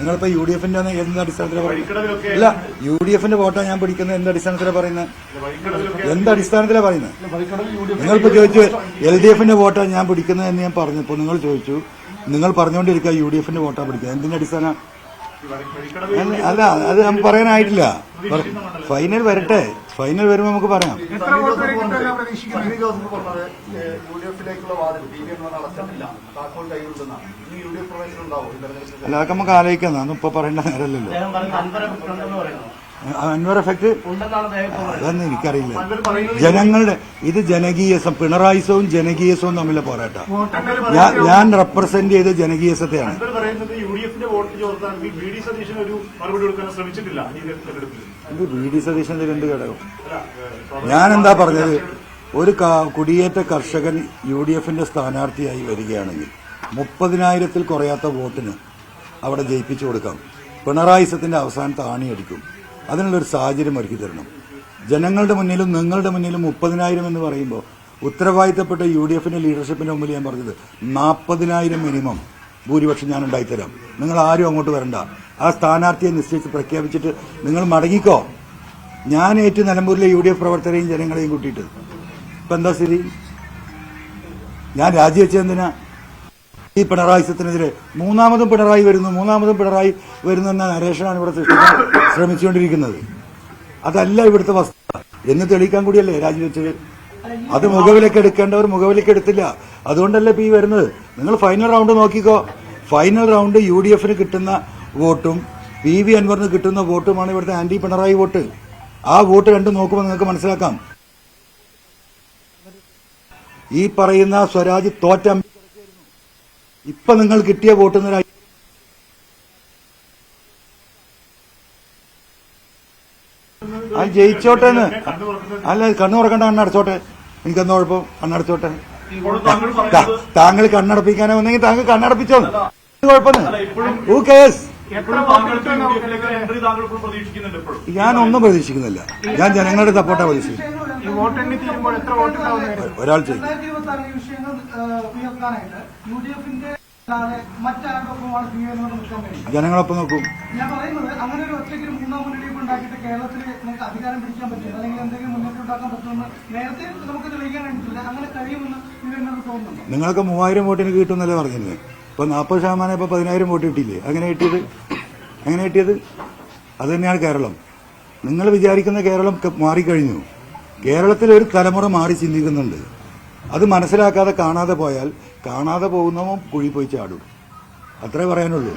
നിങ്ങളിപ്പോ UDF എന്ത് അടിസ്ഥാനത്തിലാണ് പറയുന്നത്? ഇല്ല, UDF വോട്ടാണ് ഞാൻ പിടിക്കുന്നത് എന്ത് അടിസ്ഥാനത്തിലാണ് പറയുന്നത്? എന്ത് അടിസ്ഥാനത്തിലാണ് പറയുന്നത്? നിങ്ങളിപ്പോ ചോദിച്ചു LDF വോട്ടാണ് ഞാൻ പിടിക്കുന്നത് എന്ന് ഞാൻ പറഞ്ഞപ്പോ നിങ്ങൾ ചോദിച്ചു, നിങ്ങൾ പറഞ്ഞുകൊണ്ടിരിക്കുക UDF വോട്ടാണ് പിടിക്കുന്നത്. എന്തിന്റെ അടിസ്ഥാനം? അല്ല, അത് നമുക്ക് പറയാനായിട്ടില്ല. ഫൈനൽ വരട്ടെ, ഫൈനൽ വരുമ്പോ നമുക്ക് പറയാം. അല്ല, അതൊക്കെ നമുക്ക് ആലോചിക്കാം. അതൊന്നും ഇപ്പൊ പറയേണ്ട നേരമല്ലല്ലോ. അൻവർ എഫക്ട് അതൊന്നും എനിക്കറിയില്ല. ജനങ്ങളുടെ ഇത് ജനകീയസം, പിണറായിസവും ജനകീയസവും തമ്മിലെ പോരാട്ടം. ഞാൻ റെപ്രസെന്റ് ചെയ്ത് ജനകീയസത്തെയാണ്. ഇത് BD സതീശന്റെ രണ്ട് ഘടകം. ഞാനെന്താ പറഞ്ഞത്? ഒരു കുടിയേറ്റ കർഷകൻ UDF സ്ഥാനാർത്ഥിയായി വരികയാണെങ്കിൽ 30,000-ൽ കുറയാത്ത വോട്ടിന് അവിടെ ജയിപ്പിച്ചു കൊടുക്കാം. പിണറായിസത്തിന്റെ അവസാനത്തെ ആണിയടിക്കും. അതിനുള്ളൊരു സാഹചര്യം ഒരുക്കി തരണം. ജനങ്ങളുടെ മുന്നിലും നിങ്ങളുടെ മുന്നിലും 30,000 എന്ന് പറയുമ്പോൾ ഉത്തരവാദിത്തപ്പെട്ട UDF ലീഡർഷിപ്പിന്റെ മുമ്പിൽ ഞാൻ പറഞ്ഞത് 40,000 മിനിമം ഭൂരിപക്ഷം ഞാൻ ഉണ്ടായിത്തരാം. നിങ്ങൾ ആരും അങ്ങോട്ട് വരണ്ട. ആ സ്ഥാനാർത്ഥിയെ നിശ്ചയിച്ച് പ്രഖ്യാപിച്ചിട്ട് നിങ്ങൾ മടങ്ങിക്കോ. ഞാൻ ഏറ്റു നിലമ്പൂരിലെ UDF പ്രവർത്തകരെയും ജനങ്ങളെയും കൂട്ടിയിട്ട്. ഇപ്പൊ എന്താ സ്ഥിതി? ഞാൻ രാജിവെച്ചെന്തിനാ? ഈ പിണറായിസത്തിനെതിരെ മൂന്നാമതും പിണറായി വരുന്നെന്ന നരേഷനാണ് ഇവിടെ സൃഷ്ടിക്കാൻ ശ്രമിച്ചുകൊണ്ടിരിക്കുന്നത്. അതല്ല ഇവിടുത്തെ വസ്തുത എന്ന് തെളിയിക്കാൻ കൂടിയല്ലേ രാജിവെച്ചത്. അത് മുഖവിലേക്ക് എടുക്കേണ്ടവർ മുഖവിലേക്ക് എടുത്തില്ല. അതുകൊണ്ടല്ലേ ഇപ്പൊ ഈ വരുന്നത്. നിങ്ങൾ ഫൈനൽ റൗണ്ട് നോക്കിക്കോ. ഫൈനൽ റൗണ്ട് UDF കിട്ടുന്ന വോട്ടും PV അൻവറിന് കിട്ടുന്ന വോട്ടുമാണ് ഇവിടുത്തെ ആന്റി പിണറായി വോട്ട്. ആ വോട്ട് രണ്ടും നോക്കുമ്പോൾ നിങ്ങൾക്ക് മനസ്സിലാക്കാം. ഈ പറയുന്ന സ്വരാജ് തോറ്റ ഇപ്പൊ നിങ്ങൾ കിട്ടിയ വോട്ട് അത് ജയിച്ചോട്ടെന്ന്. അല്ല, കണ്ണു തുറക്കണ്ട, കണ്ണടച്ചോട്ടെ. എനിക്കെന്താ കുഴപ്പം? കണ്ണടച്ചോട്ടെ. താങ്കൾ കണ്ണടപ്പിക്കാനോ വന്നെങ്കിൽ താങ്കൾ കണ്ണടപ്പിച്ചോ, കുഴപ്പമെന്ന്. Who case? ഞാനൊന്നും പ്രതീക്ഷിക്കുന്നില്ല. ഞാൻ ജനങ്ങളുടെ സപ്പോർട്ടാണ് പ്രതീക്ഷിക്കുന്നത്. ഒരാൾ ചെയ്യും. ജനങ്ങളൊപ്പം നോക്കും. ഞാൻ പറയുന്നത് അങ്ങനെ ഒരു ഒറ്റയ്ക്ക് ഒരു മൂന്നാം മുന്നണിയും ഉണ്ടാക്കിയിട്ട് കേരളത്തിൽ നമുക്ക് അധികാരം പിടിക്കാൻ പറ്റും അല്ലെങ്കിൽ എന്തെങ്കിലും മുന്നേറ്റം ഉണ്ടാക്കാൻ പറ്റുമെന്ന് നേരത്തെ നമുക്ക് തെളിയിക്കാൻ കഴിഞ്ഞിട്ടില്ല. അങ്ങനെ കഴിയുമെന്ന് നിങ്ങൾക്ക് തോന്നുന്നുണ്ടോ? നിങ്ങൾക്ക് 3000 വോട്ടിന് കിട്ടുമെന്നല്ലേ പറഞ്ഞിരുന്നത്. ഇപ്പൊ 40% ഇപ്പൊ 10,000 വോട്ട് കിട്ടിയില്ലേ? അങ്ങനെ കിട്ടിയത് അത് തന്നെയാണ് കേരളം. നിങ്ങൾ വിചാരിക്കുന്ന കേരളം മാറിക്കഴിഞ്ഞു. കേരളത്തിൽ ഒരു തലമുറ മാറി ചിന്തിക്കുന്നുണ്ട്. അത് മനസ്സിലാക്കാതെ കാണാതെ പോയാൽ കാണാതെ പോകുന്നവൻ കുഴി പോയി ചാടും. അത്രേ പറയാനുള്ളൂ.